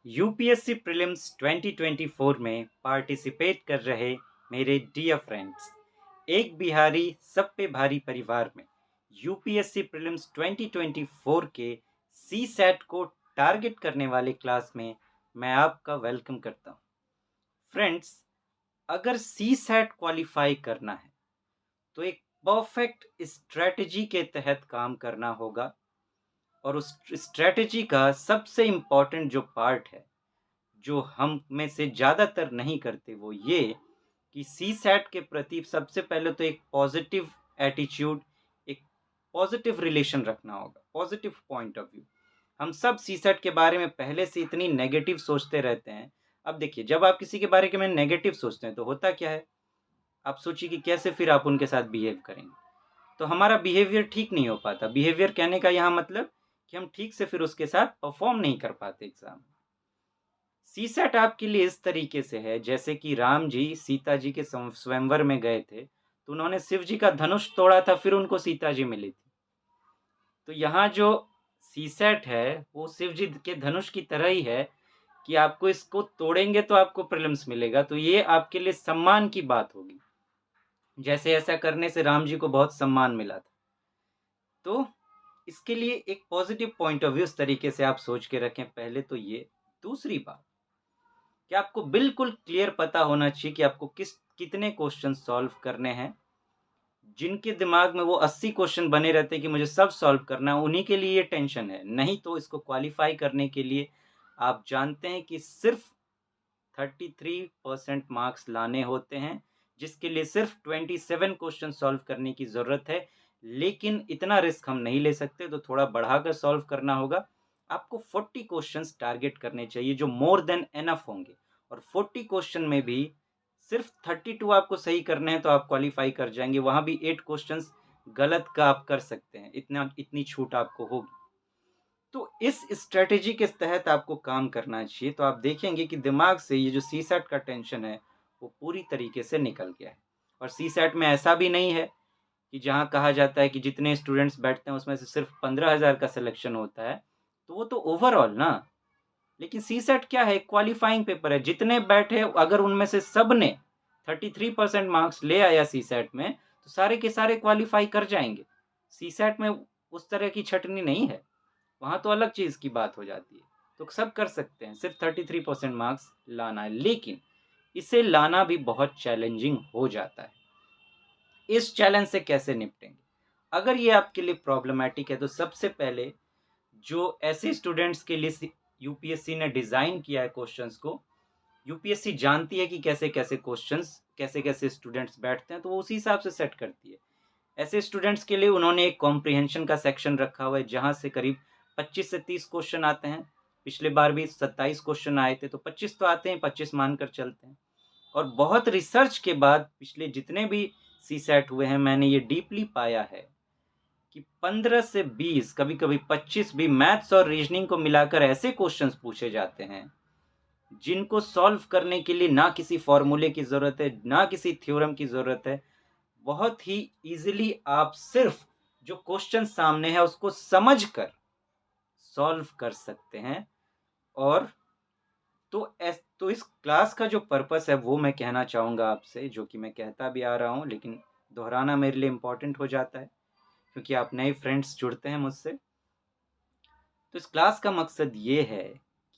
UPSC prelims 2024 में participate कर रहे मेरे डियर फ्रेंड्स, एक बिहारी सब पे भारी परिवार में यूपीएससी प्रीलिम्स 2024 के सी सेट को टारगेट करने वाले क्लास में मैं आपका वेलकम करता हूं। फ्रेंड्स, अगर सी सेट क्वालिफाई करना है तो एक परफेक्ट स्ट्रेटजी के तहत काम करना होगा, और उस स्ट्रेटजी का सबसे इम्पोर्टेंट जो पार्ट है, जो हम में से ज़्यादातर नहीं करते, वो ये कि सीसैट के प्रति सबसे पहले तो एक पॉजिटिव एटीट्यूड, एक पॉजिटिव रिलेशन रखना होगा, पॉजिटिव पॉइंट ऑफ व्यू। हम सब सीसैट के बारे में पहले से इतनी नेगेटिव सोचते रहते हैं। अब देखिए, जब आप किसी के बारे में नेगेटिव सोचते हैं तो होता क्या है, आप सोचिए कि कैसे फिर आप उनके साथ बिहेव करेंगे। तो हमारा बिहेवियर ठीक नहीं हो पाता। बिहेवियर कहने का यहाँ मतलब कि हम ठीक से फिर उसके साथ परफॉर्म नहीं कर पाते एग्जाम। सीसेट आपके लिए इस तरीके से है, जैसे कि राम जी सीता जी के स्वयंवर में गए थे, तो उन्होंने शिव जी का धनुष तोड़ा था, फिर उनको सीता जी मिली थी। तो यहाँ जो सीसेट है वो शिव जी के धनुष की तरह ही है कि आपको इसको तोड़ेंगे तो आपको प्रीलिम्स मिलेगा। तो ये आपके लिए सम्मान की बात होगी, जैसे ऐसा करने से राम जी को बहुत सम्मान मिला था। तो इसके लिए एक पॉजिटिव पॉइंट ऑफ व्यू इस तरीके से आप सोच के रखें। पहले तो ये। दूसरी बात कि आपको बिल्कुल क्लियर पता होना चाहिए कि आपको कितने क्वेश्चन सॉल्व करने हैं। जिनके दिमाग में वो 80 क्वेश्चन बने रहते हैं कि मुझे सब सॉल्व करना है, उन्हीं के लिए ये टेंशन है। नहीं तो इसको क्वालिफाई करने के लिए आप जानते हैं कि सिर्फ 33% मार्क्स लाने होते हैं, जिसके लिए सिर्फ 27 क्वेश्चन सॉल्व करने की ज़रूरत है। लेकिन इतना रिस्क हम नहीं ले सकते, तो थोड़ा बढ़ाकर सॉल्व करना होगा। आपको 40 क्वेश्चंस टारगेट करने चाहिए, जो मोर देन एनफ होंगे। और 40 क्वेश्चन में भी सिर्फ 32 आपको सही करने हैं तो आप क्वालिफाई कर जाएंगे। वहाँ भी 8 क्वेश्चंस गलत का आप कर सकते हैं, इतनी छूट आपको होगी। तो इस स्ट्रेटेजी के तहत आपको काम करना चाहिए। तो आप देखेंगे कि दिमाग से ये जो सीसेट का टेंशन है वो पूरी तरीके से निकल गया है। और सीसेट में ऐसा भी नहीं है कि जहाँ कहा जाता है कि जितने स्टूडेंट्स बैठते हैं उसमें से सिर्फ 15,000 का सिलेक्शन होता है, तो वो तो ओवरऑल ना। लेकिन सीसेट क्या है, क्वालिफाइंग पेपर है। जितने बैठे अगर उनमें से सब ने 33% मार्क्स ले आया सीसेट में, तो सारे के सारे क्वालिफाई कर जाएंगे। सीसेट में उस तरह की छटनी नहीं है, वहाँ तो अलग चीज़ की बात हो जाती है। तो सब कर सकते हैं, सिर्फ 33% मार्क्स लाना है। लेकिन इसे लाना भी बहुत चैलेंजिंग हो जाता है। इस चैलेंज से कैसे निपटेंगे? अगर ये आपके लिए प्रॉब्लमैटिक है, तो सबसे पहले जो ऐसे स्टूडेंट्स के लिए यूपीएससी ने डिज़ाइन किया है क्वेश्चंस को, यूपीएससी जानती है कि कैसे-कैसे क्वेश्चंस, कैसे-कैसे स्टूडेंट्स बैठते हैं, तो वो उसी हिसाब से सेट करती है। ऐसे स्टूडेंट्स के लिए उन्होंने एक कॉम्प्रिहेंशन का सेक्शन रखा हुआ है, जहाँ से करीब 25 से 30 क्वेश्चन आते हैं। पिछले बार भी 27 क्वेश्चन आए थे, तो 25 तो आते हैं, 25 मानकर चलते हैं। और बहुत रिसर्च के बाद पिछले जितने भी सीसेट हुए हैं, मैंने ये डीपली पाया है कि 15 से 20, कभी-कभी 25 भी मैथ्स और रीजनिंग को मिलाकर ऐसे क्वेश्चंस पूछे जाते हैं, जिनको सॉल्व करने के लिए ना किसी फॉर्मूले की ज़रूरत है, ना किसी थ्योरम की ज़रूरत है। बहुत ही ईज़िली आप सिर्फ़ जो क्वेश्चन सामने है उसको समझकर सॉल्व कर सकते हैं। और तो इस क्लास का जो पर्पस है वो मैं कहना चाहूँगा आपसे, जो कि मैं कहता भी आ रहा हूँ, लेकिन दोहराना मेरे लिए इम्पोर्टेंट हो जाता है, क्योंकि आप नए फ्रेंड्स जुड़ते हैं मुझसे। तो इस क्लास का मकसद ये है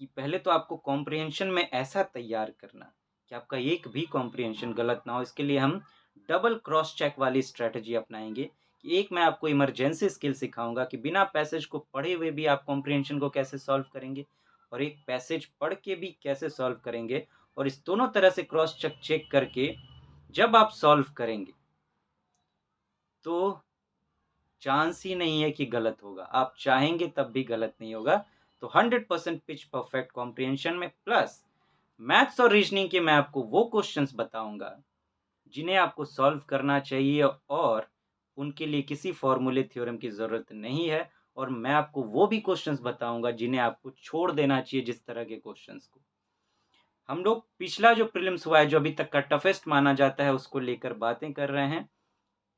कि पहले तो आपको कॉम्प्रिहेंशन में ऐसा तैयार करना कि आपका एक भी कॉम्प्रिहेंशन गलत ना हो। इसके लिए हम डबल क्रॉस चेक वाली स्ट्रेटजी अपनाएंगे कि एक मैं आपको इमरजेंसी स्किल सिखाऊंगा कि बिना पैसेज को पढ़े हुए भी आप कॉम्प्रिहेंशन को कैसे सॉल्व करेंगे, और एक पैसेज पढ़ के भी कैसे सॉल्व करेंगे। और इस दोनों तरह से क्रॉस चेक चेक करके जब आप सॉल्व करेंगे तो चांस ही नहीं है कि गलत होगा। आप चाहेंगे तब भी गलत नहीं होगा। तो 100% पिच परफेक्ट कॉम्प्रिहेंशन में प्लस मैथ्स और रीजनिंग के मैं आपको वो क्वेश्चंस बताऊंगा जिन्हें आपको सॉल्व करना चाहिए, और उनके लिए किसी फॉर्मूले थ्योरम की ज़रूरत नहीं है। और मैं आपको वो भी क्वेश्चंस बताऊंगा जिन्हें आपको छोड़ देना चाहिए, जिस तरह के क्वेश्चंस को हम लोग पिछला जो प्रीलिम्स हुआ है, जो अभी तक का टफेस्ट माना जाता है, उसको लेकर बातें कर रहे हैं।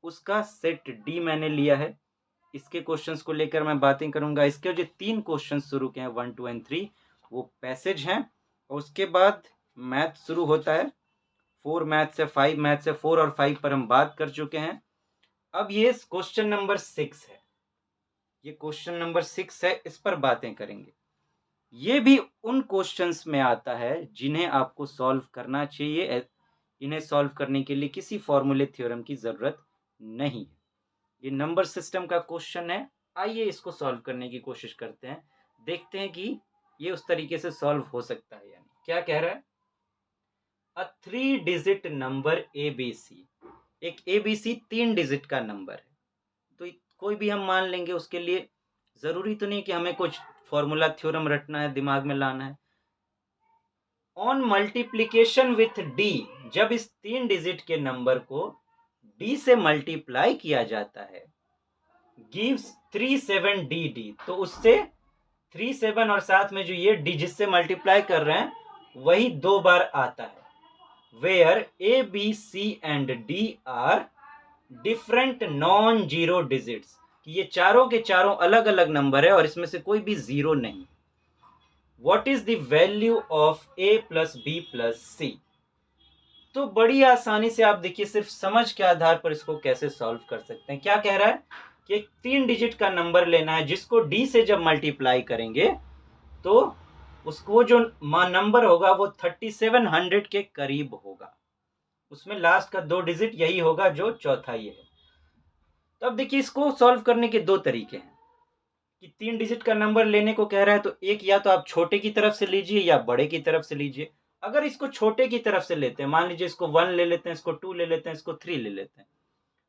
उसका सेट डी मैंने लिया है, इसके क्वेश्चंस को लेकर मैं बातें करूंगा। इसके जो 3 क्वेश्चंस शुरू के हैं 1, 2 एंड 3, वो पैसेज हैं, और उसके बाद मैथ शुरू होता है। 4 मैथ से 5 मैथ से 4 और 5 पर हम बात कर चुके हैं। अब ये क्वेश्चन नंबर 6 है, ये क्वेश्चन नंबर 6 है, इस पर बातें करेंगे। ये भी उन क्वेश्चंस में आता है जिन्हें आपको सॉल्व करना चाहिए। इन्हें सॉल्व करने के लिए किसी फॉर्मूले थ्योरम की जरूरत नहीं है। ये नंबर सिस्टम का क्वेश्चन है। आइए इसको सॉल्व करने की कोशिश करते हैं, देखते हैं कि ये उस तरीके से सॉल्व हो सकता है यानी। क्या कह रहा है? अ 3 डिजिट नंबर एबीसी, एक एबीसी 3 डिजिट का नंबर है। तो कोई भी हम मान लेंगे, उसके लिए जरूरी तो नहीं कि हमें कुछ फॉर्मूला थ्योरम रटना है, दिमाग में लाना है। ऑन मल्टीप्लीकेशन विथ डी, जब इस 3 डिजिट के नंबर को डी से मल्टीप्लाई किया जाता है, गिव्स 37dd, तो उससे 37 और साथ में जो ये डी जिससे मल्टीप्लाई कर रहे हैं वही 2 बार आता है। Where A B C and D are different non zero digits, कि ये चारों के चारों अलग अलग नंबर है और इसमें से कोई भी जीरो नहीं। What is the value of A plus B plus C? तो बड़ी आसानी से आप देखिए, सिर्फ समझ के आधार पर इसको कैसे सॉल्व कर सकते हैं। क्या कह रहा है कि एक 3 डिजिट का नंबर लेना है जिसको डी से जब मल्टीप्लाई करेंगे तो उसको जो नंबर होगा वो 3700 के करीब होगा। उसमें लास्ट का 2 डिजिट यही होगा जो चौथाई है। तो अब देखिए, इसको सॉल्व करने के 2 तरीके हैं कि 3 डिजिट का नंबर लेने को कह रहा है तो एक, या तो आप छोटे की तरफ से लीजिए या बड़े की तरफ से लीजिए। अगर इसको छोटे की तरफ से लेते हैं, मान लीजिए इसको 1 ले लेते हैं, इसको 2 ले लेते हैं, इसको 3 ले लेते हैं,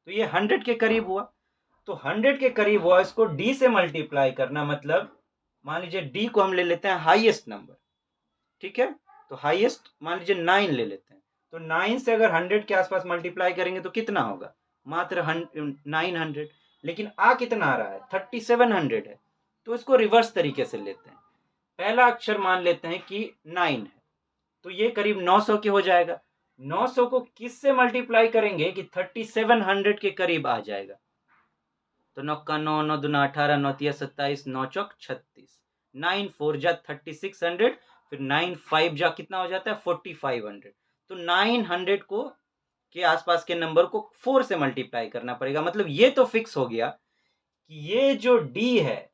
तो ये 100 के करीब हुआ। तो 100 के करीब हुआ, इसको डी से मल्टीप्लाई करना, मतलब मान लीजिए डी को हम ले लेते हैं हाईएस्ट नंबर, ठीक है? तो हाईएस्ट मान लीजिए 9 ले लेते हैं। तो 9 से अगर 100 के आसपास मल्टीप्लाई करेंगे तो कितना होगा? मात्र 900। लेकिन आ कितना आ रहा है? 3700 है। तो इसको रिवर्स तरीके से लेते हैं। पहला अक्षर मान लेते हैं कि 9 है, तो ये करीब 900 के हो जाएगा। 900 को किस से मल्टीप्लाई करेंगे कि 3700 के करीब आ जाएगा? तो 9 का 9, 9 दूना 18, 9 तिया 27, 9 चौक 36, 9 4 जा 3600, फिर 9 5 जा कितना हो जाता है? 4500। तो 900 को के आसपास के नंबर को 4 से मल्टीप्लाई करना पड़ेगा। मतलब ये तो फिक्स हो गया कि ये जो डी है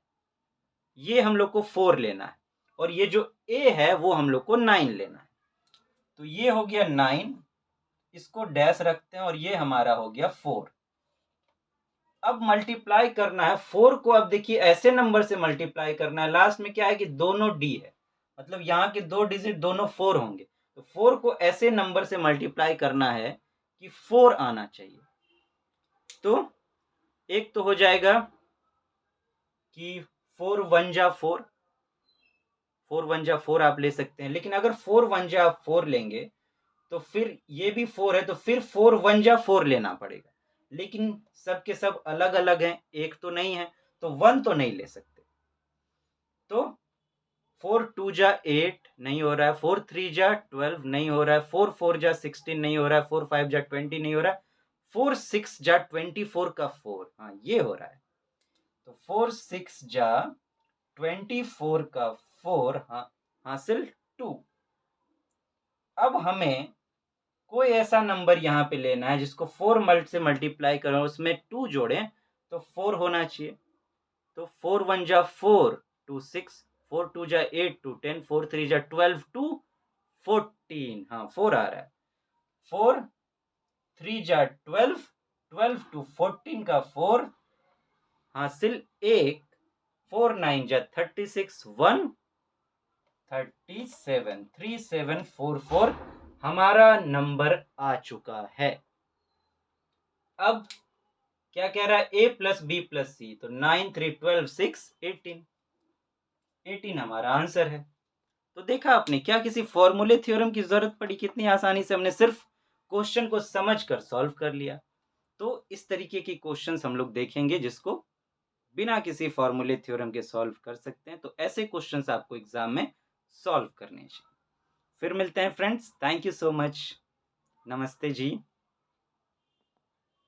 ये हम लोग को 4 लेना है, और ये जो ए है वो हम लोग को 9 लेना है। तो ये हो गया 9, इसको डैश रखते हैं, और ये हमारा हो गया 4। अब मल्टीप्लाई करना है 4 को। अब देखिए, ऐसे नंबर से मल्टीप्लाई करना है, लास्ट में क्या है कि दोनों डी है, मतलब यहाँ के 2 डिजिट दोनों 4 होंगे। तो 4 को ऐसे नंबर से मल्टीप्लाई करना है कि 4 आना चाहिए। तो एक तो हो जाएगा कि 4 1 जा 4, 4 1 जा 4 आप ले सकते हैं। लेकिन अगर 4 1 जा 4 लेंगे तो फिर ये भी 4 है, तो फिर 4 1 जा 4 लेना पड़ेगा। लेकिन सब के सब अलग अलग हैं, एक तो नहीं है, तो 1 तो नहीं ले सकते। तो 4 2 जा 8 नहीं हो रहा है, 4 3 जा 12 नहीं हो रहा है, 4 4 जा 16 नहीं हो रहा है, 4 5 जा 20 नहीं हो रहा है, 4 6 जा 24 का 4, हाँ ये हो रहा है। तो 4 6 जा 24 का 4, हाँ हासिल 2। अब हमें कोई ऐसा नंबर यहाँ पे लेना है जिसको 4 मल्ट से मल्टीप्लाई करें, उसमें 2 जोड़ें तो 4 होना चाहिए। तो 4 1 जा 4 2 6, 4 2 जा 8 2 10, 4 3 जा 12 2 14, हाँ 4 आ रहा है। 4 3 जा 12, 12 टू 14 का 4 हासिल 1, 4 9 जा 36, 1 37, 3744 हमारा नंबर आ चुका है। अब क्या कह रहा है? ए प्लस बी प्लस सी, तो 9 3 12 6 18, 18 हमारा आंसर है। तो देखा आपने, क्या किसी फॉर्मूले थ्योरम की जरूरत पड़ी? कितनी आसानी से हमने सिर्फ क्वेश्चन को समझकर सॉल्व कर लिया। तो इस तरीके की क्वेश्चंस हम लोग देखेंगे जिसको बिना किसी फॉर्मूले थ्योरम के सॉल्व कर सकते हैं। तो ऐसे क्वेश्चंस आपको एग्जाम में सॉल्व करने चाहिए। फिर मिलते हैं friends, thank you so much, नमस्ते जी।